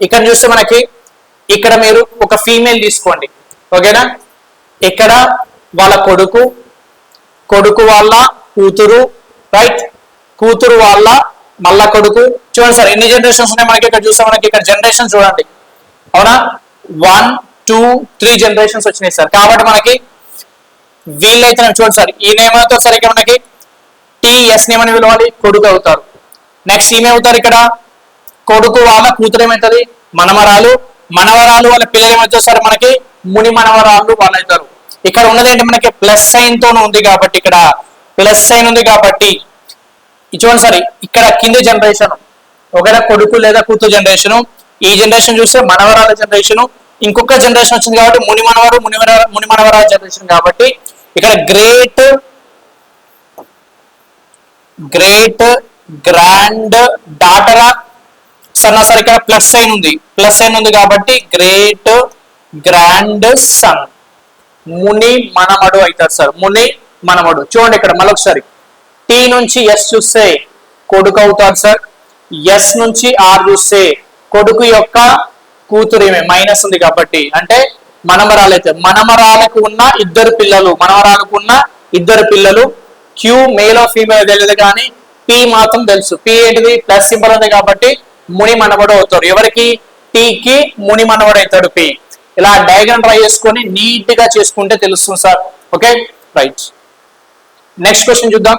ఇక్కడ చూస్తే మనకి ఇక్కడ మీరు ఒక ఫీమేల్ తీసుకోండి, ఓకేనా. ఇక్కడ వాళ్ళ కొడుకు, కొడుకు వాళ్ళ కూతురు, రైట్, కూతురు వాళ్ళ మళ్ళా కొడుకు. చూడండి సార్ ఎన్ని జనరేషన్స్ ఉన్నాయి మనకి ఇక్కడ చూస్తే, మనకి ఇక్కడ జనరేషన్ చూడండి, అవునా. 1 2 3 జనరేషన్స్ వచ్చినాయి సార్. కాబట్టి మనకి వీళ్ళైతే చూడండి సార్, ఈ నేమ్ అవుతారు సార్ ఇక్కడ మనకి టీఎస్ నేమ్ అని పిలవాలి, కొడుకు అవుతారు. నెక్స్ట్ ఈమె అవుతారు ఇక్కడ, కొడుకు వాళ్ళ కూతురు ఏమవుతుంది, మనమరాలు, మనవరాలు వాళ్ళ పిల్లలు ఏమవుతారు సార్ మనకి ముని మనవరాలు వాళ్ళు అవుతారు. ఇక్కడ ఉన్నదేంటి మనకి ప్లస్ సైన్ తో ఉంది కాబట్టి, ఇక్కడ ప్లస్ సైన్ ఉంది కాబట్టి చూడండి సార్ ఇక్కడ కింది జనరేషన్, ఒకవేళ కొడుకు లేదా కూతురు జనరేషన్, ఈ జనరేషన్ చూస్తే మనవరాల జనరేషన్, ఇంకొక జనరేషన్ వచ్చింది కాబట్టి ముని మనవరాల జనరేషన్. కాబట్టి ఇక్కడ గ్రేట్ గ్రాండ్ డాటర్ సార్ ఇక్కడ ప్లస్ సైన్ ఉంది కాబట్టి గ్రేట్ గ్రాండ్ సన్, ముని మనమడు అవుతారు సార్, ముని మనమడు. చూడండి ఇక్కడ మళ్ళొకసారి టీ నుంచి ఎస్ చూస్తే కొడుకు అవుతారు సార్, ఎస్ నుంచి ఆర్ చూస్తే కొడుకు యొక్క కూతురు ఏమే మైనస్ ఉంది కాబట్టి అంటే మనమరాలు అయితే, మనమరాలకు ఉన్న ఇద్దరు పిల్లలు, క్యూ మేల్ ఫీమేల్ తెలియదు కానీ పి మాత్రం తెలుసు. పి ఏంటిది ప్లస్ సింబల్ ఉంది కాబట్టి ముని మనవడు అవుతారు. ఎవరికి టీకి ముని మనవడు అవుతాడు పి. ఇలా డయాగ్రామ్ ట్రై చేసుకొని నీట్ గా చేసుకుంటే తెలుస్తుంది sir. Okay right, next question చూద్దాం.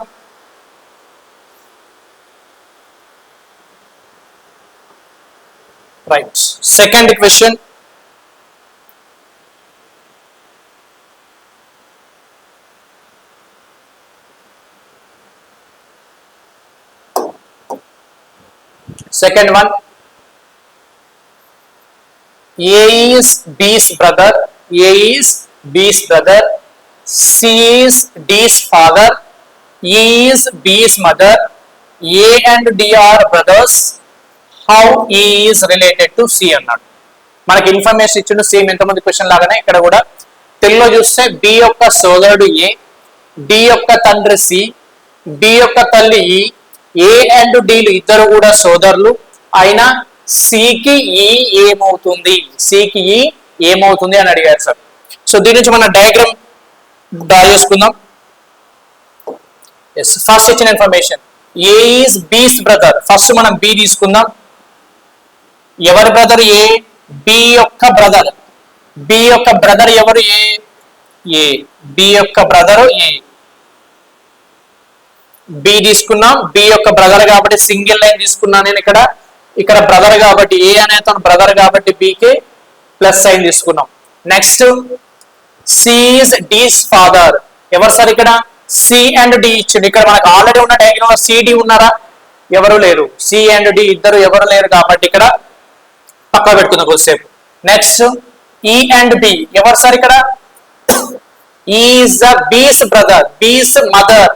Right, second question. Second one, A is B's brother, A is B's brother, C is D's father, E is B's mother, A and D are brothers, how E is related to C అన్నాడు. మనకి information ఇచ్చిండు same ఎంతమంది question లాగానే ఇక్కడ కూడా. తెలుగులో చూస్తే B యొక్క సోదరుడు A, D యొక్క తండ్రి C, D యొక్క తల్లి E, ఏ అండ్ డీలు ఇద్దరు కూడా సోదరులు అయినా సికి ఈ ఏమవుతుంది అని అడిగారు సార్. సో దీని నుంచి మనం డయాగ్రామ్ డ్రా చేసుకుందాం. ఫస్ట్ ఇచ్చిన ఇన్ఫర్మేషన్ ఏ ఈస్ బీస్ బ్రదర్. ఫస్ట్ మనం బి తీసుకుందాం. ఎవరి బ్రదర్ ఏ, బి యొక్క బ్రదర్. బి యొక్క బ్రదర్ ఎవరు ఏ, బి యొక్క బ్రదరు ఏ. బి తీసుకున్నాం, బి యొక్క బ్రదర్ కాబట్టి సింగిల్ లైన్ తీసుకున్నాను నేను ఇక్కడ బ్రదర్ కాబట్టి ఏ అనే తన బ్రదర్ కాబట్టి బికి ప్లస్ సైన్ తీసుకున్నాం. Next C is D's father. ఎవరు సార్ ఇక్కడ సి అండ్ డి ఇచ్చింది. ఇక్కడ మనకు ఆల్రెడీ ఉన్న డయాగ్రామ్ లో సిడి ఉన్నారా, ఎవరు లేరు. సి అండ్ డి ఇద్దరు ఎవరు లేరు కాబట్టి ఇక్కడ పక్క పెట్టుకుందాం కొద్దిసేపు. నెక్స్ట్ ఈ అండ్ బి. ఎవరు సార్ ఇక్కడ ఈజ్ ద బీస్ బ్రదర్, బీస్ మదర్.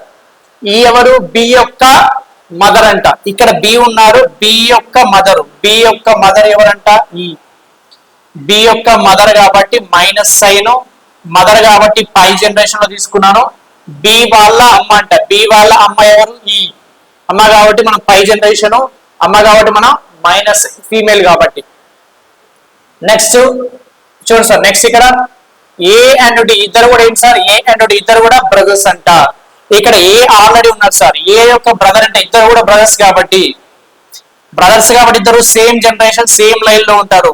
ఈ ఎవరు బి యొక్క మదర్ అంట. ఇక్కడ బి ఉన్నారు, బి యొక్క మదర్ ఎవరంట ఈ. బి యొక్క మదర్ కాబట్టి మైనస్ సైన్, మదర్ కాబట్టి పై జనరేషన్ లో తీసుకున్నాను. బి వాళ్ళ అమ్మ అంట. బి వాళ్ళ అమ్మ ఎవరు ఈ అమ్మ కాబట్టి మనం పై జనరేషన్, అమ్మ కాబట్టి మనం మైనస్ ఫీమేల్ కాబట్టి. నెక్స్ట్ చూడండి సార్, నెక్స్ట్ ఇక్కడ ఏ అండ్ డి ఇద్దరు కూడా ఏంటి సార్, ఏ అండ్ డి ఇద్దరు కూడా బ్రదర్స్ అంట. ఇక్కడ ఏ ఆల్రెడీ ఉన్నారు సార్, ఏ యొక్క బ్రదర్ అంటే ఇద్దరు కూడా బ్రదర్స్ కాబట్టి ఇద్దరు సేమ్ జనరేషన్ సేమ్ లైన్ లో ఉంటారు.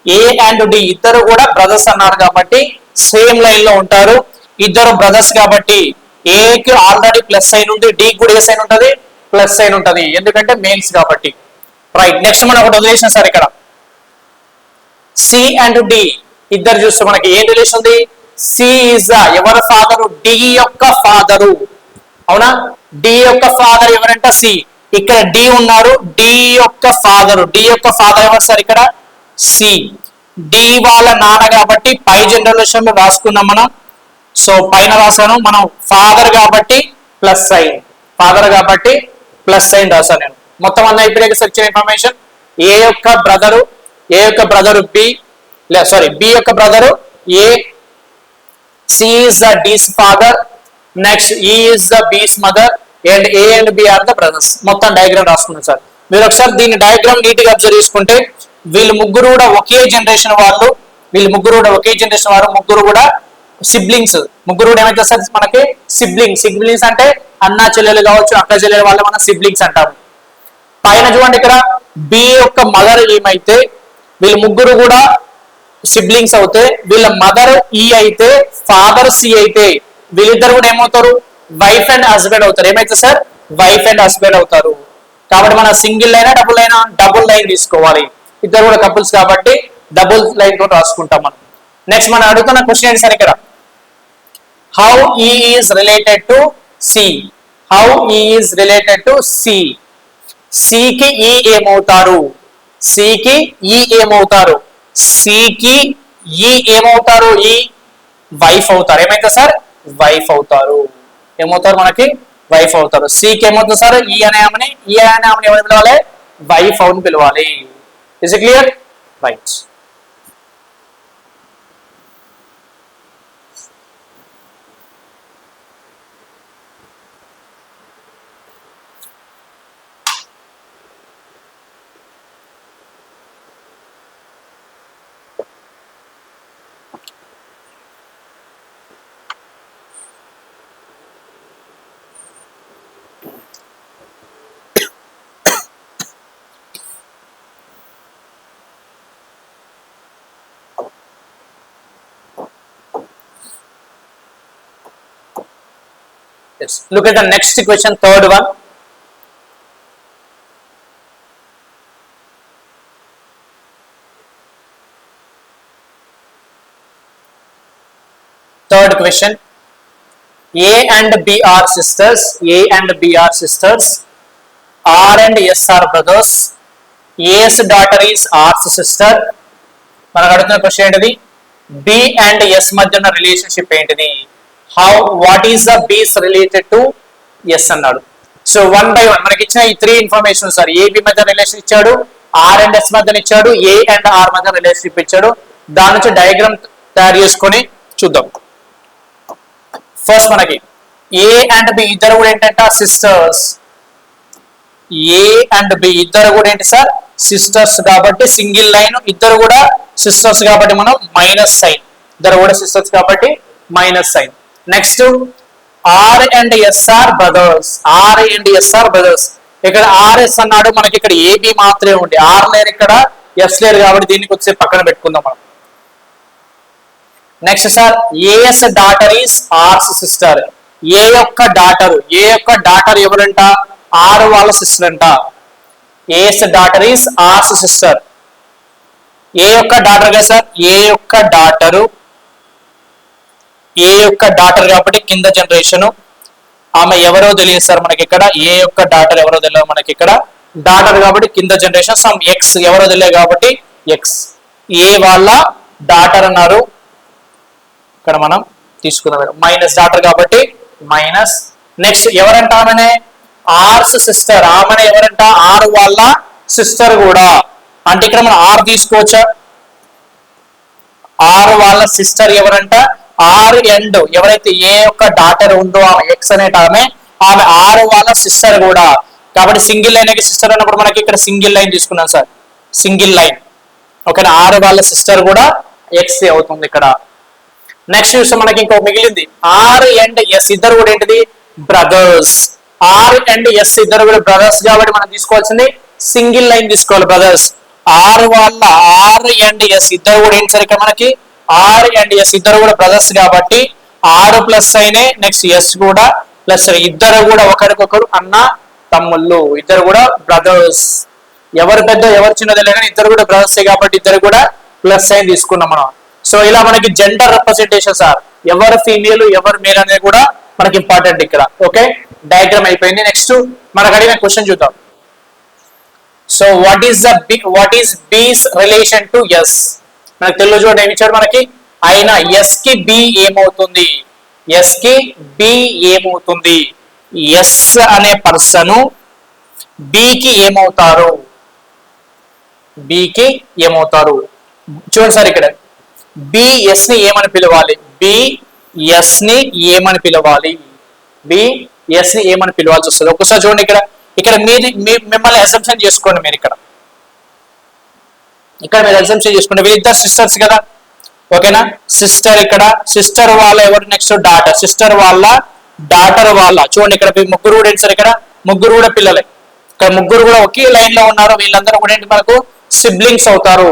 ఏ అండ్ డి ఇద్దరు కూడా బ్రదర్స్ అన్నారు కాబట్టి సేమ్ లైన్ లో ఉంటారు. ఇద్దరు బ్రదర్స్ కాబట్టి ఏకి ఆల్రెడీ ప్లస్ సైన్ ఉంది, డి కూడా ఏ సైన్ ఉంటుంది ప్లస్ సైన్ ఉంటుంది, ఎందుకంటే మేల్స్ కాబట్టి. రైట్, నెక్స్ట్ మనం ఒకటి వదిలేసిన సార్ ఇక్కడ సి అండ్ డి ఇద్దరు చూస్తే మనకి ఏం రిలేషన్ ఉంది. సి ఇస్ ఎవరి ఫాదరు, డి యొక్క ఫాదరు. అవునా, డి యొక్క ఫాదర్ ఎవరంట సి. ఇక్కడ డి ఉన్నారు, డి యొక్క ఫాదర్ ఎవరు సార్ ఇక్కడ సి. డి వాళ్ళ నాన్న కాబట్టి పై జనరేషన్ లో రాసుకున్నాం మనం. సో పైన రాసాను మనం ఫాదర్ కాబట్టి ప్లస్ సైన్, రాసాను నేను. మొత్తం అన్న ఇప్పుడు సెర్చ్ ఇన్ఫర్మేషన్ ఏ యొక్క బ్రదరు బి యొక్క brother A. C is the D's father, next E is the B's mother, and A and B are the brothers. మొత్తం డయాగ్రామ్ రాసుకున్నాం సార్. మీరు ఒకసారి దీని డయాగ్రామ్ నీట్ గా అబ్జర్వ్ చేసుకుంటే వీళ్ళు ముగ్గురు కూడా ఒకే జనరేషన్ వాళ్ళు, ముగ్గురు కూడా సిబ్లింగ్స్, ముగ్గురు కూడా ఏమైతే సార్ మనకి సిబ్లింగ్స్ అంటే అన్న చెల్లెలు కావచ్చు, అక్క చెల్లెలు వాళ్ళ మనం సిబ్లింగ్స్ అంటాము. పైన చూడండి ఇక్కడ బి యొక్క మదర్ ఏమైతే వీళ్ళు ముగ్గురు కూడా సిబ్లింగ్స్ అవుతే, వీళ్ళ మదర్ ఈ అయితే ఫాదర్ సి అయితే వీళ్ళిద్దరు కూడా ఏమవుతారు, వైఫ్ అండ్ హస్బెండ్ అవుతారు. ఏమైతే సార్ వైఫ్ అండ్ హస్బెండ్ అవుతారు. కాబట్టి మన సింగిల్ లైన్ డబుల్ లైన్ తీసుకోవాలి. ఇద్దరు కూడా కపుల్స్ కాబట్టి డబుల్ లైన్ తో రాసుకుంటాం మనం. నెక్స్ట్ మనం అడుగుతున్న క్వశ్చన్ ఏంటి సార్ ఇక్కడ, how E is related to C. How E is related to C. సికి ఈ ఏమవుతారు, సికి ఈ ఏమవుతారు, సికి ఈ ఏమవుతారు, ఈ వైఫ్ అవుతారు. ఏమైతే సార్ వైఫ్ అవుతారు. ఏమవుతారు మనకి వైఫ్ అవుతారు. సికి ఏమవుతుంది సార్ ఈ అనే ఆమెని ఎవరిని పిలవాలి, వైఫ్ అవుని పిలవాలి. Is it clear? Right. Yes. Look at the next question, third one. Third question. A and B are sisters. A and B are sisters. R and S are brothers. A's daughter is R's sister. మనకు అడుగుతున్న question ఏంటిది, B and S మధ్య ఉన్న relationship ఏంటిది. What is the బీస్ related to yes అన్నాడు. So 1 by 1 మనకి ఇచ్చిన ఈ 3 ఇన్ఫర్మేషన్ సార్. ఏబి మధ్య రిలేషన్ ఇచ్చాడు, ఆర్ అండ్ ఎస్ మధ్య ఇచ్చాడు, ఏ అండ్ ఆర్ మధ్య రిలేషన్షిప్ ఇచ్చాడు. దాని నుంచి డయాగ్రామ్ తయారు చేసుకొని చూద్దాం. ఫస్ట్ మనకి ఏ అండ్ బి ఇద్దరు కూడా ఏంటంటే సిస్టర్స్. ఏ అండ్ బి ఇద్దరు కూడా ఏంటి సార్ సిస్టర్స్ కాబట్టి సింగిల్ లైన్, ఇద్దరు కూడా సిస్టర్స్ కాబట్టి మనం మైనస్ సైన్. ఇద్దరు కూడా సిస్టర్స్ కాబట్టి minus sign. Next R and S are brothers. R and S are brothers. ఇక్కడ ఆర్ఎస్ అన్నాడు, మనకి ఇక్కడ ఏబి మాత్రమే ఉంది, ఆర్ లేరు ఇక్కడ, ఎస్ లేరు కాబట్టి దీనికి వచ్చి పక్కన పెట్టుకుందాం మనం. Next sir A's daughter is R's sister. A యొక్క డాటర్ ఎవరంట, ఆర్ వాళ్ళ సిస్టర్ అంట. A's daughter is R's sister. A యొక్క డాటర్ కదా సార్, ఏ యొక్క డాటర్ కాబట్టి కింద జనరేషన్. ఆమె ఎవరో తెలియదు సార్ మనకి ఇక్కడ. ఏ యొక్క డాటర్ ఎవరో తెలియదు మనకి ఇక్కడ. డాటర్ కాబట్టి కింద జనరేషన్. సమ్ ఎక్స్ ఎవరో తెలియదు కాబట్టి ఎక్స్. ఏ వాళ్ళ డాటర్ అన్నారు, ఇక్కడ మనం తీసుకుందాం మైనస్ డాటర్ కాబట్టి మైనస్. నెక్స్ట్ ఎవరంట ఆమెనే, ఆర్స్ సిస్టర్. ఆమెనే ఎవరంట, ఆర్ వాళ్ళ సిస్టర్ కూడా. అంటే ఇక్కడ మనం ఆర్ తీసుకోవచ్చా, ఆర్ వాళ్ళ సిస్టర్ ఎవరంట, ఆర్ అండ్ ఎవరైతే ఏ యొక్క డాటర్ ఉందో ఆమె ఎక్స్ అనేట ఆమె ఆర్ వాళ్ళ సిస్టర్ కూడా. కాబట్టి సింగిల్ లైన్ సిస్టర్ అన్నప్పుడు మనకి ఇక్కడ సింగిల్ లైన్ తీసుకున్నాం సార్, సింగిల్ లైన్. ఓకేనా, ఆర్ వాళ్ళ సిస్టర్ కూడా ఎక్స్ అవుతుంది ఇక్కడ. నెక్స్ట్ చూస్తే మనకి ఇంకో మిగిలింది ఆర్ అండ్ ఎస్ ఇద్దరు కూడా ఏంటిది బ్రదర్స్. ఆర్ అండ్ ఎస్ ఇద్దరు కూడా బ్రదర్స్ కాబట్టి మనం తీసుకోవాల్సింది సింగిల్ లైన్ తీసుకోవాలి బ్రదర్స్. ఆర్ వాళ్ళ ఆర్ అండ్ ఎస్ ఇద్దరు కూడా ఏంటి సార్ ఇక్కడ మనకి ఆర్ అండ్ ఎస్ ఇద్దరు కూడా బ్రదర్స్ కాబట్టి ఆర్ ప్లస్ అయినే, నెక్స్ట్ ఎస్ కూడా ప్లస్. ఇద్దరు కూడా ఒకరికొకరు అన్న తమ్ముళ్ళు, ఇద్దరు కూడా బ్రదర్స్. ఎవరు పెద్ద ఎవరు చిన్నది లేదని ఇద్దరు కూడా బ్రదర్స్ కాబట్టి ఇద్దరు కూడా ప్లస్ సైన్ తీసుకున్నాం మనం. సో ఇలా మనకి జెండర్ రిప్రజెంటేషన్ సార్, ఎవరు ఫీమేల్ ఎవరు మేల్ అనేది కూడా మనకి ఇంపార్టెంట్ ఇక్కడ. ఓకే, డయాగ్రామ్ అయిపోయింది. నెక్స్ట్ మనకు అడిగిన క్వశ్చన్ చూద్దాం. సో వాట్ ఈస్ బీస్ రిలేషన్ టు ఎస్. మనకు తెలుగు చూడండి ఏమి ఇచ్చాడు మనకి, అయినా ఎస్ కి బి ఏమవుతుంది, ఎస్ కి బి ఏమవుతుంది. ఎస్ అనే పర్సన్ బికి ఏమవుతారు, బికి ఏమవుతారు చూడండి సార్. ఇక్కడ బి ఎస్ ని ఏమని పిలవాలి, బి ఎస్ ని ఏమని పిలవాలి, బి ఎస్ ని ఏమని పిలవాల్సి వస్తుంది. ఒక్కసారి చూడండి ఇక్కడ, ఇక్కడ మిమ్మల్ని అసంప్షన్ చేసుకోండి మీరు. ఇక్కడ ఇక్కడ మీరు ఎగ్జామ్షన్ చేసుకుంటే వీళ్ళిద్దరు సిస్టర్స్ కదా, ఓకేనా. సిస్టర్ ఇక్కడ సిస్టర్ వాళ్ళ ఎవరు నెక్స్ట్ డాటర్, సిస్టర్ వాళ్ళ డాటర్ వాళ్ళ చూడండి ఇక్కడ ముగ్గురు కూడా ఏంటి సార్, ఇక్కడ ముగ్గురు కూడా పిల్లలే, ఇక్కడ ముగ్గురు కూడా ఒకే లైన్ లో ఉన్నారు. వీళ్ళందరూ కూడా ఏంటి మనకు సిబ్లింగ్స్ అవుతారు.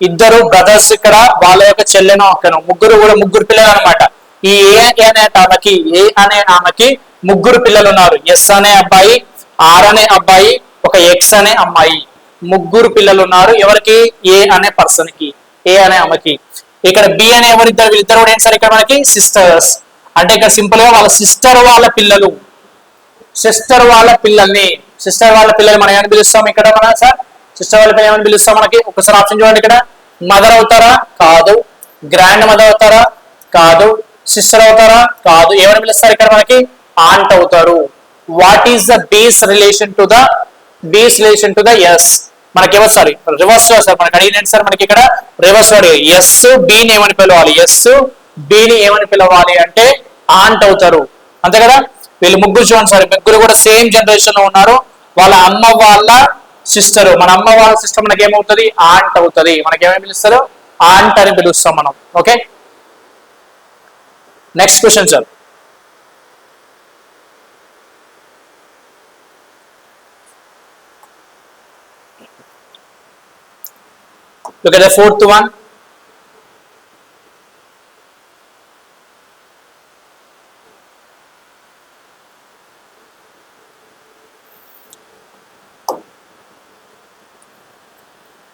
ఇద్దరు బ్రదర్స్ ఇక్కడ వాళ్ళ యొక్క చెల్లెను అక్కను ముగ్గురు కూడా ముగ్గురు పిల్లలు అనమాట. ఈ ఏ అనే ఆమెకి ముగ్గురు పిల్లలు ఉన్నారు. ఎస్ అనే అబ్బాయి, ఆర్ అనే అబ్బాయి, ఒక ఎక్స్ అనే అమ్మాయి, ముగ్గురు పిల్లలు ఉన్నారు. ఎవరికి? ఏ అనే పర్సన్ కి, ఏ అనే ఆమెకి. ఇక్కడ బి అనే ఎవరిద్దరు, వీళ్ళిద్దరు కూడా ఏంటి సార్ ఇక్కడ మనకి సిస్టర్స్. అంటే ఇక్కడ సింపుల్ గా వాళ్ళ సిస్టర్ వాళ్ళ పిల్లలు, సిస్టర్ వాళ్ళ పిల్లల్ని, సిస్టర్ వాళ్ళ పిల్లలు మనం ఏమని పిలుస్తాం ఇక్కడ మన సార్, సిస్టర్ వాళ్ళ పిల్లలు ఏమని పిలుస్తాం మనకి. ఒకసారి ఆప్షన్ చూడండి, ఇక్కడ మదర్ అవుతారా? కాదు. గ్రాండ్ మదర్ అవుతారా? కాదు. సిస్టర్ అవుతారా? కాదు. ఏమని పిలుస్తారు ఇక్కడ మనకి? ఆంట్ అవుతారు. వాట్ ఈస్ ద బీస్ రిలేషన్ టు ద, బీస్ రిలేషన్ టు ద ఎస్, మనకి ఎవరు సారీ రివర్స్ సార్ మనకి అడిగినండి సార్, మనకి ఇక్కడ రివర్స్ అడిగి ఎస్ బీని ఏమని పిలవాలి, ఎస్ బీని ఏమని పిలవాలి అంటే ఆంట్ అవుతారు, అంతే కదా. వీళ్ళు ముగ్గురు చూడండి సార్, ముగ్గురు కూడా సేమ్ జనరేషన్ లో ఉన్నారు. వాళ్ళ అమ్మ వాళ్ళ సిస్టర్, మన అమ్మ వాళ్ళ సిస్టర్ మనకి ఏమవుతుంది? ఆంట్ అవుతుంది. మనకి ఏమని పిలుస్తారు? ఆంట్ అని పిలుస్తాం మనం. Okay, next question sir. Look at the fourth one.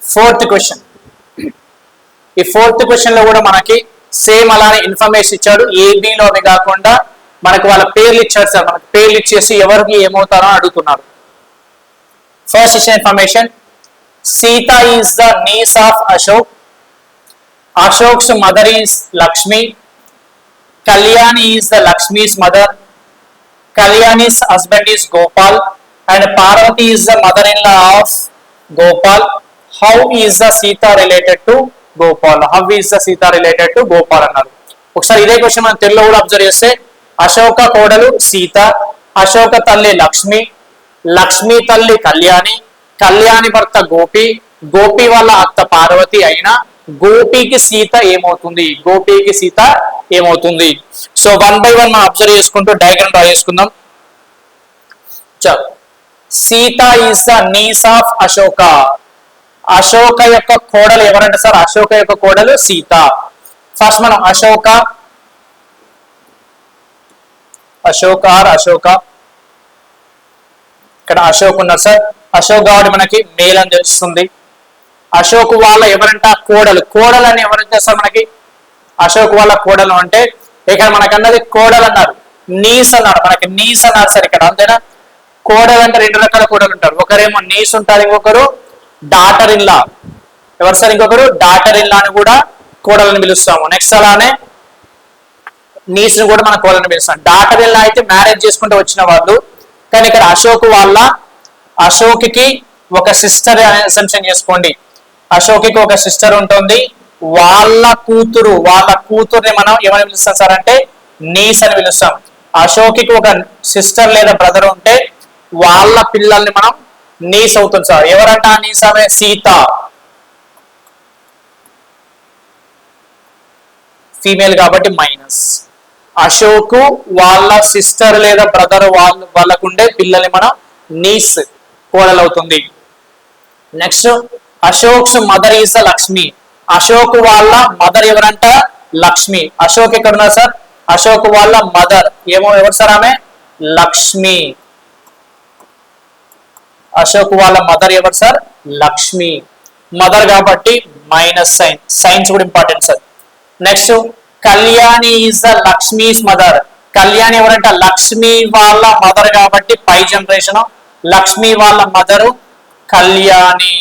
Fourth question. ఈ ఫోర్త్ క్వశ్చన్ లో కూడా మనకి సేమ్ అలానే ఇన్ఫర్మేషన్ ఇచ్చాడు. ఏబిలో అవి కాకుండా మనకు వాళ్ళ పేర్లు ఇచ్చాడు సార్. మనకు పేర్లు ఇచ్చేసి ఎవరికి ఏమవుతారో అడుగుతున్నారు. ఫస్ట్ ఇచ్చిన information, Sita is the niece of Ashok. Ashok's mother is Lakshmi. Kalyani is the Lakshmi's mother. Kalyani's husband is Gopal. And Parvati is the mother-in-law of Gopal. How is the Sita related to Gopal? How is the Sita related to Gopal అన్నారు. ఒకసారి ఇదే question మనం తెలుగులో కూడా observe చేస్తే, అశోక కోడలు సీత, అశోక తల్లి లక్ష్మి, లక్ష్మి తల్లి కళ్యాణి, కళ్యాణి భర్త గోపి, గోపి వాళ్ళ అత్త పార్వతి అయిన గోపికి సీత ఏమవుతుంది? గోపికి సీత ఏమవుతుంది? సో వన్ బై వన్ మనం అబ్జర్వ్ చేసుకుంటూ డయాగ్రామ్ డ్రా చేసుకుందాం. Sita is the niece of Ashoka. Ashoka యొక్క కోడలు ఎవరంటే సార్, అశోక యొక్క కోడలు సీత. ఫస్ట్ మనం అశోక, అశోక ఆర్ అశోక, ఇక్కడ అశోక్ ఉన్నారు సార్. అశోక్ కాబట్టి మనకి మేల్ అని తెలుస్తుంది. అశోక్ వాళ్ళ ఎవరంట కోడలు, కోడలు అని ఎవరంటే సార్ మనకి అశోక్ వాళ్ళ కోడలు అంటే ఇక్కడ మనకు అన్నది కోడలు అన్నారు, నీస్ అన్నారు, మనకి నీస్ అన్నారు సార్ ఇక్కడ, అంతేనా. కోడలు అంటే రెండు రకాల కోడలు ఉంటారు, ఒకరేమో నీస్ ఉంటారు, ఇంకొకరు డాటర్ ఇన్ లా. ఎవరు సార్? ఇంకొకరు డాటర్ ఇన్ లా అని కూడా కోడలని పిలుస్తాము. నెక్స్ట్ అలానే నీస్ ని కూడా మన కోడలని పిలుస్తాం. డాటర్ ఇన్ లా అయితే మ్యారేజ్ చేసుకుంటూ వచ్చిన వాళ్ళు, కానీ ఇక్కడ అశోక్ వాళ్ళ, అశోక్కి ఒక సిస్టర్ అనే అసంప్షన్ చేసుకోండి. అశోక్కి ఒక సిస్టర్ ఉంటుంది, వాళ్ళ కూతుర్ని మనం ఏమని పిలుస్తాం సార్ అంటే నీస్ అని పిలుస్తాం. అశోక్కి ఒక సిస్టర్ లేదా బ్రదర్ ఉంటే వాళ్ళ పిల్లల్ని మనం నీస్ అవుతుంది సార్. ఎవరంట నీస్? ఆమె సీత, ఫీమేల్ కాబట్టి మైనస్. అశోక్ వాళ్ళ సిస్టర్ లేదా బ్రదర్ వాళ్ళకుండే పిల్లల్ని మనం నీస్, కోడలు అవుతుంది. Next Ashok's mother is the Lakshmi. Ashok వాళ్ళ మదర్ ఎవరంట? లక్ష్మి. అశోక్ ఎక్కడ ఉన్నారు సార్? అశోక్ వాళ్ళ మదర్ ఎవరు సార్? ఆమె లక్ష్మి. అశోక్ వాళ్ళ మదర్ ఎవరు సార్? లక్ష్మి. మదర్ కాబట్టి మైనస్ సైన్, సైన్స్ కూడా important sir. Next Kalyani is the Lakshmi's mother. Kalyani ఎవరంట? లక్ష్మి వాళ్ళ మదర్ కాబట్టి పై జనరేషన్, లక్ష్మి వాళ్ళ మదరు కళ్యాణి.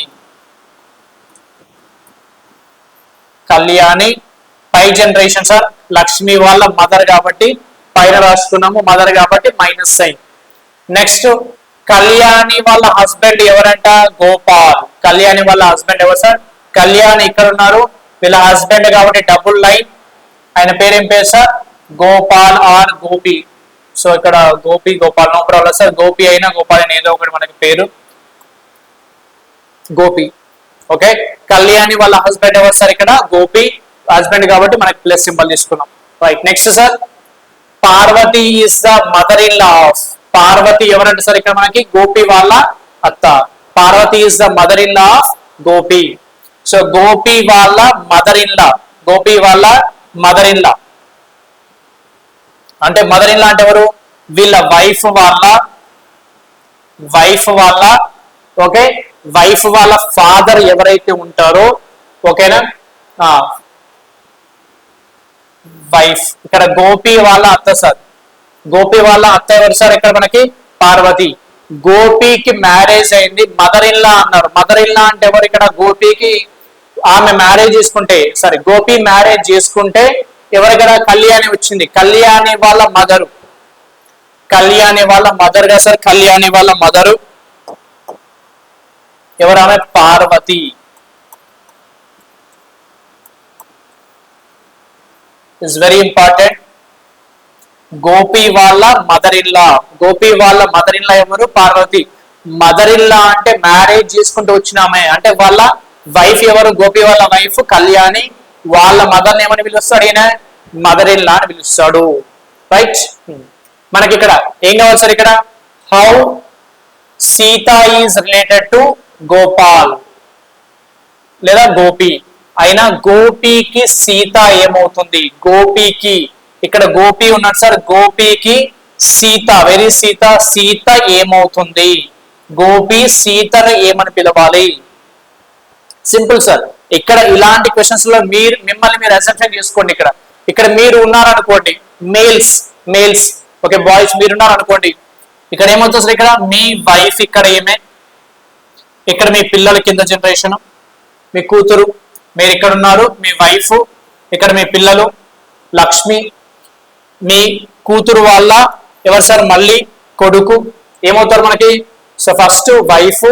కళ్యాణి పై జనరేషన్ సార్, లక్ష్మి వాళ్ళ మదర్ కాబట్టి పైన రాస్తున్నాము, మదర్ కాబట్టి మైనస్ సైన్. నెక్స్ట్ కళ్యాణి వాళ్ళ హస్బెండ్ ఎవరంట? గోపాల్. కళ్యాణి వాళ్ళ హస్బెండ్ ఎవరు సార్? కళ్యాణి ఇక్కడ ఉన్నారు, వీళ్ళ హస్బెండ్ కాబట్టి డబుల్ లైన్. ఆయన పేరేం పేరు sir? Gopal or Gopi. So ఇక్కడ Gopi Gopal no problem sir. Gopi అయినా గోపాల్ అయినా ఏదో ఒకటి మనకి పేరు గోపి. ఓకే, కళ్యాణి వాళ్ళ హస్బెండ్ ఎవరు సార్ ఇక్కడ? గోపి హస్బెండ్ కాబట్టి మనకి ప్లస్ సింబల్ తీసుకున్నాం. Right, next sir Parvati is the mother in law of. Parvati ఎవరంటే సార్ ఇక్కడ మనకి? గోపి వాళ్ళ అత్త. Parvati is the mother in law of Gopi. So Gopi వాళ్ళ మదర్ ఇన్ లా, గోపి వాళ్ళ మదర్ ఇన్ లా అంటే మదర్ ఇన్ లా అంటే ఎవరు? వీళ్ళ వైఫ్ వాళ్ళ ఓకే, వైఫ్ వాళ్ళ ఫాదర్ ఎవరైతే ఉంటారో, ఓకేనా, వైఫ్. ఇక్కడ గోపి వాళ్ళ అత్త సార్. గోపి వాళ్ళ అత్త ఎవరు సార్ ఇక్కడ మనకి? పార్వతి. గోపికి మ్యారేజ్ అయింది, మదర్ ఇన్ లా అన్నారు. మదర్ ఇన్ లా అంటే ఎవరు ఇక్కడ? గోపికి ఆమె మ్యారేజ్ చేసుకుంటే, సారీ గోపి మ్యారేజ్ చేసుకుంటే ఎవరికైనా కళ్యాణి వచ్చింది. కళ్యాణి వాళ్ళ మదరు, కళ్యాణి వాళ్ళ మదర్ గా సార్. కళ్యాణి వాళ్ళ మదరు ఎవరు? ఆమె Parvati. Is very important. Gopi వాళ్ళ మదర్ ఇన్ లా, గోపి వాళ్ళ మదర్ ఇన్ లా ఎవరు? పార్వతి. మదర్ ఇన్ లా అంటే మ్యారేజ్ చేసుకుంటూ వచ్చినామే, అంటే వాళ్ళ వైఫ్ ఎవరు? గోపి వాళ్ళ వైఫ్ కళ్యాణి. వాళ్ళ మదర్ ఏమని పిలుస్తాడు ఈయన? మదర్ ఇన్ లా అని పిలుస్తాడు. రైట్, మనకి ఇక్కడ ఏం కావాలి సార్? ఇక్కడ how Sita is related to Gopal లేదా గోపి. అయినా గోపికి సీత ఏమవుతుంది? గోపికి ఇక్కడ గోపి ఉన్నాడు సార్. గోపికి సీత, వెరీ సీత, సీత ఏమవుతుంది? గోపి సీతను ఏమని పిలవాలి? Simple sir. ఇక్కడ ఇలాంటి క్వశ్చన్స్ లో మిమ్మల్ని మీరు అసెప్షన్ చేసుకోండి. ఇక్కడ మీరు ఉన్నారనుకోండి, మేల్స్ ఓకే, బాయ్స్ మీరు ఉన్నారనుకోండి, ఇక్కడ ఏమవుతుంది సార్? ఇక్కడ మీ వైఫ్ ఇక్కడ ఏమే, ఇక్కడ మీ పిల్లల కింద జనరేషన్, మీ కూతురు, మీరు ఇక్కడ ఉన్నారు, మీ వైఫ్, ఇక్కడ మీ పిల్లలు, లక్ష్మి, మీ కూతురు వాళ్ళ ఎవరు సార్? మళ్ళీ కొడుకు ఏమవుతారు మనకి? సో ఫస్ట్ వైఫ్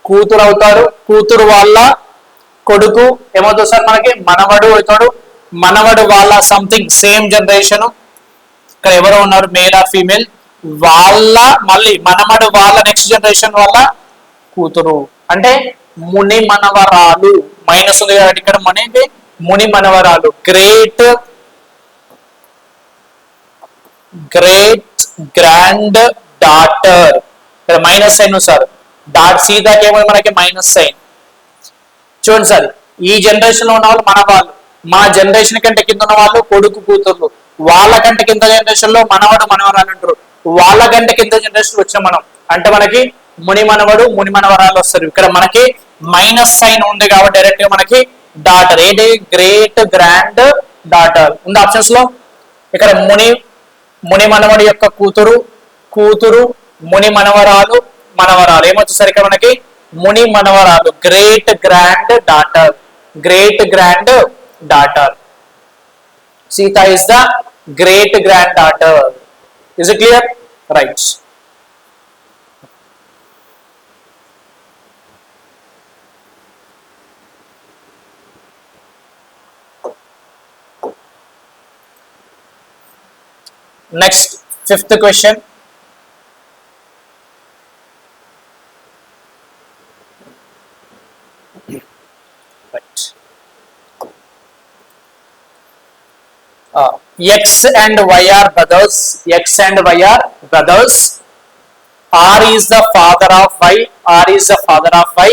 కూతురు అవుతారు, కూతురు వాళ్ళ కొడుకు ఏమవుతుంది సార్ మనకి? మనవడు అవుతాడు, మనవడు వాళ్ళ సంథింగ్ సేమ్ జనరేషన్, ఇక్కడ ఎవరో ఉన్నారు మేల్ ఆర్ ఫీమేల్, వాళ్ళ మళ్ళీ మనవడు వాళ్ళ నెక్స్ట్ జనరేషన్ వాళ్ళ కూతురు, అంటే ముని మనవరాలు. మైనస్ ఉంది కాబట్టి ఇక్కడ మనకి ముని మనవరాలు. గ్రేట్ గ్రాండ్ డాటర్, ఇక్కడ మైనస్ సైన్ సార్. సీతకి ఏమో మనకి మైనస్ సైన్. చూడండి సార్, ఈ జనరేషన్ లో ఉన్న వాళ్ళు మన వాళ్ళు, మా జనరేషన్ కంటే కింద ఉన్న వాళ్ళు కొడుకు కూతుర్లు, వాళ్ళ కంటే కింద జనరేషన్ లో మనవడు మనవరాలు అంటారు, వాళ్ళ కంటే కింద జనరేషన్ వచ్చిన మనం అంటే మనకి ముని మనవడు ముని మనవరాలు వస్తారు. ఇక్కడ మనకి మైనస్ సైన్ ఉంది కాబట్టి డైరెక్ట్ గా మనకి డాటర్. ఏంటి? గ్రేట్ గ్రాండ్ డాటర్ ఉంది ఆప్షన్స్ లో. ఇక్కడ ముని మనవడి యొక్క కూతురు ముని మనవరాలు ఏమవుతుంది సార్? ఇక్కడ మనకి ముని మనవరాలు, great grand daughter. Sita is the great grand daughter. Is it clear? Right. Next, fifth question. Right. X and Y are brothers. X and Y are brothers. R is the father of Y. R is the father of Y.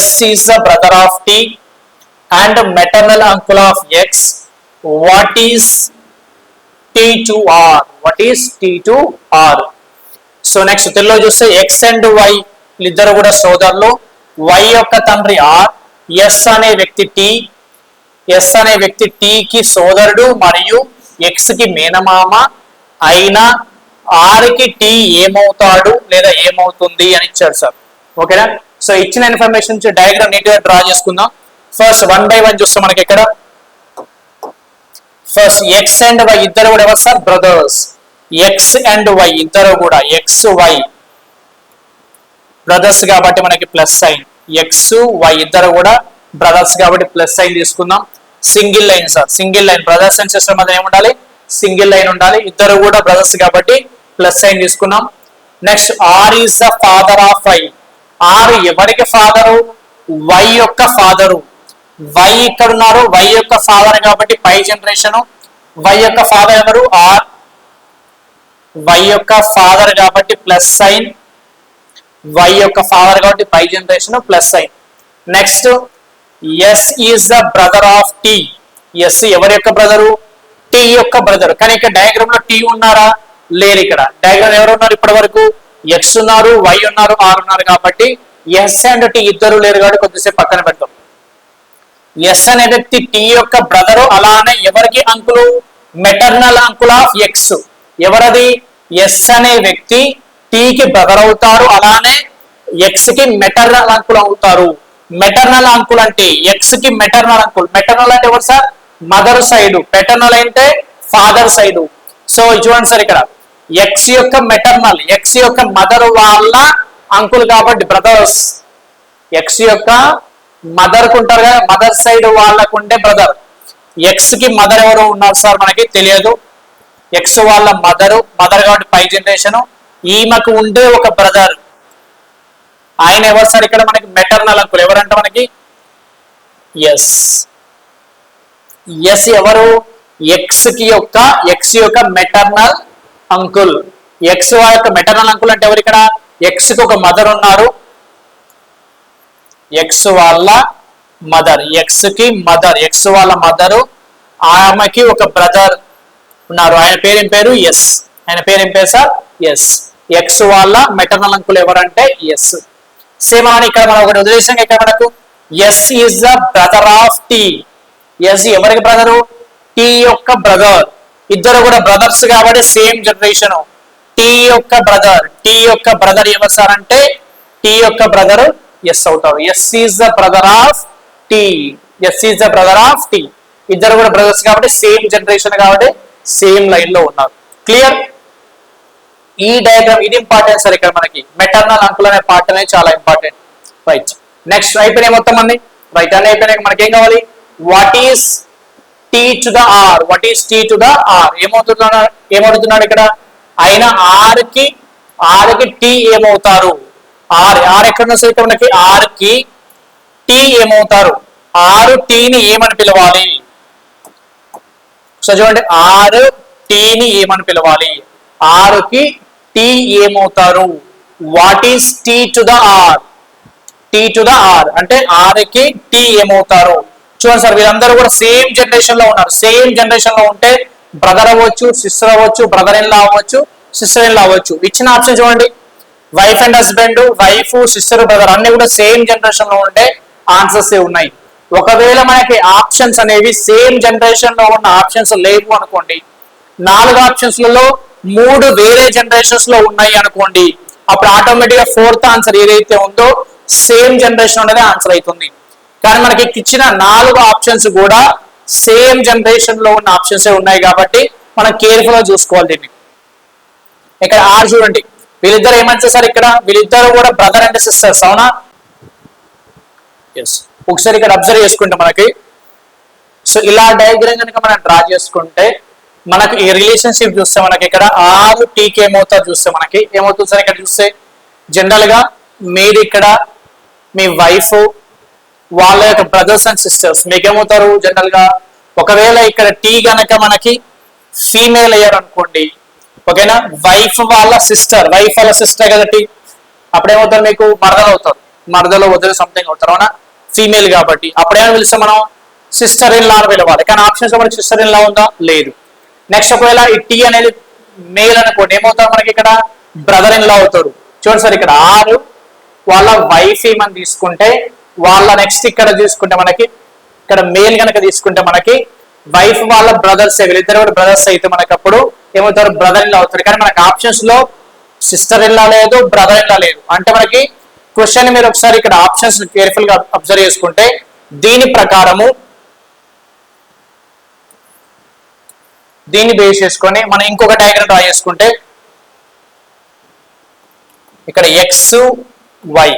S is the brother of T and maternal uncle of X. What is T to R? What is T to R? So next తెలుగులో చూస్తే X and Y ఇద్దరు కూడా సోదరులు. Why యొక్క తండ్రి are, yes అనే వ్యక్తి టీకి సోదరుడు మరియు ఎక్స్ కి మేనమామ అయిన ఆర్ కి టీ ఏమవుతాడు లేదా ఏమవుతుంది అని ఇచ్చారు సార్. ఓకేనా? సో ఇచ్చిన ఇన్ఫర్మేషన్ నుంచి డయాగ్రామ్ నీట్ గా డ్రా చేసుకుందాం. ఫస్ట్ 1 by 1 చూస్తాం. మనకి ఇక్కడ ఫస్ట్ ఎక్స్ అండ్ వై ఇద్దరు కూడా ఎవరు sir? Brothers. X and Y ఇద్దరు కూడా ఎక్స్ వై బ్రదర్స్ కాబట్టి మనకి ప్లస్ సైన్. ఎక్స్ వై ఇద్దరు కూడా బ్రదర్స్ కాబట్టి ప్లస్ సైన్ తీసుకుందాం. Single line sir, single line. Brothers and sister మధ్య ఏముండాలి? సింగిల్ లైన్ ఉండాలి. ఇద్దరు కూడా బ్రదర్స్ కాబట్టి ప్లస్ సైన్ తీసుకున్నాం. Next R is the father of Y. R ఎవరికి ఫాదరు? వై యొక్క ఫాదరు, వై ఇక్కడ ఉన్నారు, వై యొక్క ఫాదర్ కాబట్టి పై జనరేషన్, వై యొక్క ఫాదర్ ఎవరు ఆర్, వై యొక్క ఫాదర్ కాబట్టి ప్లస్ సైన్, వై యొక్క ఫాదర్ కాబట్టి పై generation plus sign. Next S is the brother of T, S ఎవరి యొక్క బ్రదరు టీ యొక్క బ్రదర్. కానీ ఇక్కడ డయాగ్రామ్ లో టీ ఉన్నారా లేరు, ఇక్కడ డయాగ్రామ్ ఎవరు ఉన్నారు ఇప్పటి వరకు ఎక్స్ ఉన్నారు, వై ఉన్నారు, ఆర్ ఉన్నారు కాబట్టి ఎస్ అండ్ టీ ఇద్దరు లేరు కాబట్టి కొద్దిసేపు పక్కన పెడతాం. ఎస్ అనే వ్యక్తి టీ యొక్క బ్రదరు, అలానే ఎవరికి uncle maternal uncle of X, ఎవరది ఎస్ అనే వ్యక్తి టీకి బ్రదర్ అవుతారు, అలానే ఎక్స్ కి మెటర్నల్ అంకుల్ అవుతారు. మెటర్నల్ అంకుల్ అంటే ఎక్స్ కి మెటర్నల్ అంకుల్, మెటర్నల్ అంటే ఎవరు సార్ మదర్ సైడ్, పెటర్నల్ అంటే ఫాదర్ సైడ్. సో చూడండి సార్ ఇక్కడ ఎక్స్ యొక్క మెటర్నల్, ఎక్స్ యొక్క మదర్ వాళ్ళ అంకుల్ కాబట్టి బ్రదర్స్, ఎక్స్ యొక్క మదర్ కు ఉంటారు కదా మదర్ సైడ్ వాళ్ళకు ఉండే బ్రదర్. ఎక్స్ కి మదర్ ఎవరు ఉన్నారు సార్ మనకి తెలియదు, ఎక్స్ వాళ్ళ మదరు, మదర్ కాబట్టి పై జనరేషన్, ఈమెకు ఉండే ఒక బ్రదర్ ఆయన ఎవరు సార్ ఇక్కడ మనకి మెటర్నల్ అంకుల్, ఎవరంటే మనకి ఎస్, ఎస్ ఎవరు ఎక్స్ యొక్క మెటర్నల్ అంకుల్. ఎక్స్ వాళ్ళ యొక్క మెటర్నల్ అంకుల్ అంటే ఎవరు ఇక్కడ ఎక్స్ కి ఒక మదర్ ఉన్నారు, ఎక్స్ వాళ్ళ మదర్, ఎక్స్ కి మదర్, ఎక్స్ వాళ్ళ మదరు, ఆమెకి ఒక బ్రదర్ ఉన్నారు, ఆయన పేరు ఏం పేరు ఎస్, ఆయన పేరు ఏం పేరు సార్ ఎస్. ఎక్స్ వాళ్ళ మెటర్నల్ అంకుల్ ఎవరంటే ఎస్. సేమ్ అని ఇక్కడ మనం ఒకటి ఉద్దేశం ఇక్కడ మనకు S is the brother of T, S ఎవరికి బ్రదరు టీ యొక్క బ్రదర్, ఇద్దరు కూడా బ్రదర్స్ కాబట్టి సేమ్ జనరేషన్. టీ యొక్క బ్రదర్ ఎవరు సార్ అంటే టీ యొక్క బ్రదర్ ఎస్ అవుతారు, S is the brother of T, S is the brother of T, ఇద్దరు కూడా బ్రదర్స్ కాబట్టి సేమ్ జనరేషన్ కాబట్టి సేమ్ లైన్ లో ఉన్నారు. క్లియర్, ఈ డయాగ్రామ్ ఇది ఇంపార్టెంట్ సార్, ఇక్కడ మనకి మెటర్నల్ అంకుల్ అనే పార్ట్ అనేది చాలా ఇంపార్టెంట్. రైట్, నెక్స్ట్ అయిపోయినాయి మొత్తం అన్ని, రైట్ అన్ని అయిపోయినాయి. మనకి ఏం కావాలి what is T to the R, what is T to the R, ఏమవుతున్నాడు ఇక్కడ ఆయన ఆర్ కి టీ ఏమవుతారు, ఆర్ ఎక్కడ ఉన్నా సరే మనకి ఆర్ కి టీ ఏమవుతారు, ఆరు టీని ఏమని పిలవాలి, సో చూడండి ఆరు టీని ఏమని పిలవాలి, ఆరుకి టీ ఏమవుతారు, what is T to the R, T to the R అంటే ఆరుకి టీ ఏమవుతారు. చూడండి సార్ వీళ్ళందరూ కూడా సేమ్ జనరేషన్ లో ఉన్నారు, సేమ్ జనరేషన్ లో ఉంటే బ్రదర్ అవ్వచ్చు, సిస్టర్ అవ్వచ్చు, బ్రదర్ ఇన్ లా అవ్వచ్చు, సిస్టర్ ఇన్ లా అవ్వచ్చు. ఇచ్చిన ఆప్షన్ చూడండి wife and husband, wife sister brother అన్ని కూడా సేమ్ జనరేషన్ లో ఉంటే ఆన్సర్స్ ఉన్నాయి. ఒకవేళ మనకి ఆప్షన్స్ అనేవి సేమ్ జనరేషన్ లో ఉన్న ఆప్షన్స్ లేవు అనుకోండి, 4 ఆప్షన్స్లలో 3 వేరే జనరేషన్స్ లో ఉన్నాయి అనుకోండి, అప్పుడు ఆటోమేటిక్ గా 4th ఆన్సర్ ఏదైతే ఉందో సేమ్ జనరేషన్ అనేది ఆన్సర్ అవుతుంది. కానీ మనకి ఇచ్చిన 4 ఆప్షన్స్ కూడా సేమ్ జనరేషన్ లో ఉన్న ఆప్షన్స్ ఉన్నాయి కాబట్టి మనం కేర్ఫుల్ గా చూసుకోవాలి దీన్ని. ఇక్కడ ఆర్ చూడండి వీళ్ళిద్దరు ఏమంటారు సార్, ఇక్కడ వీళ్ళిద్దరు కూడా బ్రదర్ అండ్ సిస్టర్స్ అవునా, ఎస్. ఒకసారి ఇక్కడ అబ్జర్వ్ చేసుకుంటే మనకి సో ఇలా డయాగ్రామ్ కనుక మనం డ్రా చేసుకుంటే మనకి ఈ రిలేషన్షిప్ చూస్తే మనకి ఇక్కడ ఆర్ టీకి ఏమవుతారు చూస్తే మనకి ఏమవుతుంది సార్, ఇక్కడ చూస్తే జనరల్ గా మీరు ఇక్కడ మీ వైఫ్ వాళ్ళ యొక్క బ్రదర్స్ అండ్ సిస్టర్స్ మీకేమవుతారు జనరల్ గా, ఒకవేళ ఇక్కడ టీ గనక మనకి ఫీమేల్ అయ్యారు అనుకోండి, ఓకేనా, వైఫ్ వాళ్ళ సిస్టర్ కదా టీ, అప్పుడేమవుతారు మీకు మరదలు అవుతారు, మరదలు వదిలి సంథింగ్ అవుతారు అవునా, ఫీమేల్ కాబట్టి అప్పుడేమో పిలిస్తే మనం సిస్టర్ ఇన్ లా అని పిలవాలి. కానీ ఆప్షన్స్ మనకి సిస్టర్ ఇన్ లా ఉందా లేదు. నెక్స్ట్ ఒకవేళ ఈ టీ అనేది మేల్ అనుకోండి ఏమవుతారు మనకి ఇక్కడ బ్రదర్ ఇన్ లా అవుతారు. చూడండి సార్ ఇక్కడ ఆరు వాళ్ళ వైఫ్ ఏమని తీసుకుంటే వాళ్ళ నెక్స్ట్ ఇక్కడ తీసుకుంటే మనకి ఇక్కడ మేల్ కనుక తీసుకుంటే మనకి వైఫ్ వాళ్ళ బ్రదర్స్ వీళ్ళిద్దరు కూడా బ్రదర్స్ అయితే మనకి అప్పుడు ఏమవుతారు బ్రదర్ ఇన్ లా అవుతారు. కానీ మనకి ఆప్షన్స్ లో సిస్టర్ ఇన్ లా లేదు, బ్రదర్ ఇన్ లా లేదు. అంటే మనకి క్వశ్చన్ మీరు ఒకసారి ఇక్కడ ఆప్షన్స్ కేర్ఫుల్ గా అబ్జర్వ్ చేసుకుంటే దీని ప్రకారము దీన్ని బేస్ చేసుకొని మనం ఇంకొక డయాగ్రామ్ డ్రా చేసుకుంటే ఇక్కడ X Y,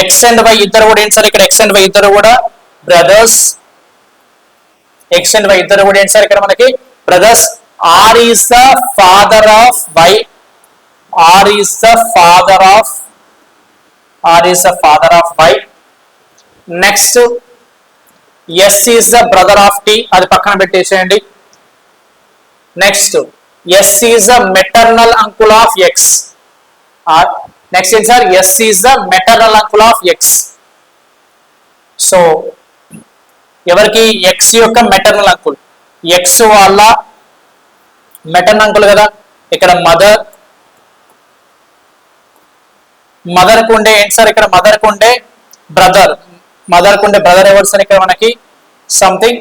X and Y ఇద్దరు కూడా ఏంటి సార్, ఇక్కడ ఎక్స్ అండ్ వై ఇద్దరు కూడా బ్రదర్స్, ఎక్స్ అండ్ వై ఇద్దరు కూడా ఏంటి సార్ ఇక్కడ మనకి brothers. R is the father of Y, R is the father of Y, next S is the brother of T, అది పక్కన పెట్టేసేయండి. Next S is the maternal uncle of X. Next ఏంటి sir? S is the maternal uncle of X. So ఎవరికి? X యొక్క maternal uncle, X వాళ్ళ maternal uncle కదా. ఇక్కడ mother, mother కు ఉండే ఏంటి సార్? ఇక్కడ మదర్ కు ఉండే బ్రదర్, మదర్ కు ఉండే బ్రదర్ ఎవరు సార్? ఇక్కడ మనకి సంథింగ్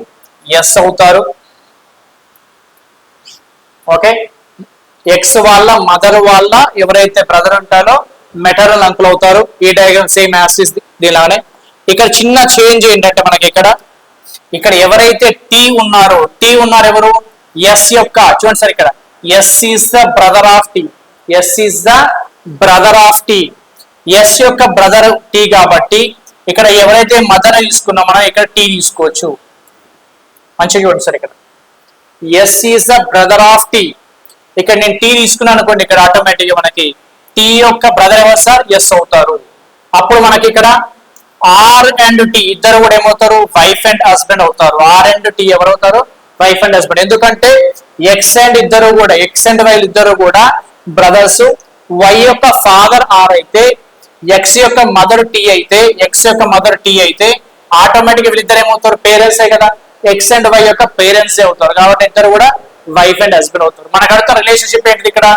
ఎస్ అవుతారు. ఓకే, ఎక్స్ వాళ్ళ మదర్ వాళ్ళ ఎవరైతే బ్రదర్ ఉంటారో మెటర్నల్ అంకుల్ అవుతారు. ఈ డయాగ్రామ్ సేమ్ యాజ్ ఇస్ దీనిలానే. ఇక్కడ చిన్న చేంజ్ ఏంటంటే మనకి ఇక్కడ ఎవరైతే టీ ఉన్నారో, టీ ఉన్నారు ఎవరు? ఎస్ యొక్క, చూడండి సార్ ఇక్కడ S is the brother of T, S is the brother of T, S యొక్క బ్రదర్ టీ కాబట్టి ఇక్కడ ఎవరైతే మదర్ తీసుకున్నామో మనం ఇక్కడ టీ తీసుకోవచ్చు. మంచిగా చూడండి సార్, ఇక్కడ S is the brother of T. ఇక్కడ నేను టీ తీసుకున్నాను అనుకోండి, ఇక్కడ ఆటోమేటిక్ గా మనకి టీ యొక్క బ్రదర్ ఎవరు సార్? ఎస్ అవుతారు. అప్పుడు మనకి ఇక్కడ ఆర్ అండ్ టీ ఇద్దరు కూడా ఏమవుతారు? వైఫ్ అండ్ హస్బెండ్ అవుతారు. ఆర్ అండ్ టీ ఎవరు అవుతారు? Wife and husband. ఎందుకంటే ఎక్స్ అండ్ ఇద్దరు కూడా, ఎక్స్ అండ్ వై ఇద్దరు కూడా బ్రదర్స్. వై యొక్క ఫాదర్ ఆర్ అయితే, ఎక్స్ యొక్క మదర్ టీ అయితే, ఎక్స్ యొక్క మదర్ టీ అయితే ఆటోమేటిక్ వీళ్ళిద్దరు ఏమవుతారు? పేరెంట్సే కదా. ఎక్స్ అండ్ వై యొక్క పేరెంట్సే అవుతారు కాబట్టి ఇద్దరు కూడా వైఫ్ అండ్ హస్బెండ్ అవుతారు. మనకు అర్థం రిలేషన్షిప్ ఏంటిది? ఇక్కడ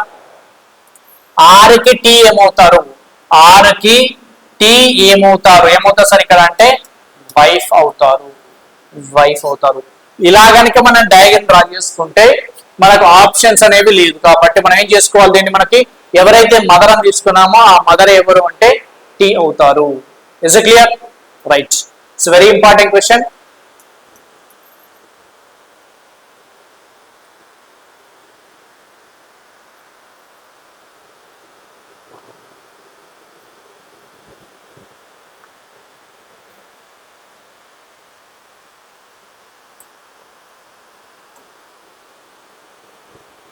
ఆర్ కి టీ ఏమవుతారు? ఆర్ కి టీ ఏమవుతారు? ఏమవుతారు సార్ ఇక్కడ అంటే వైఫ్ అవుతారు, వైఫ్ అవుతారు. ఇలా గనుక మనం డయాగ్రామ్ డ్రా చేసుకుంటే మనకు ఆప్షన్స్ అనేవి లేదు కాబట్టి మనం ఏం చేసుకోవాలి? దీన్ని మనకి ఎవరైతే మదర్ అని తీసుకున్నామో ఆ మదర్ ఎవరు అంటే టీ అవుతారు. Is it clear? Right. It's very important question.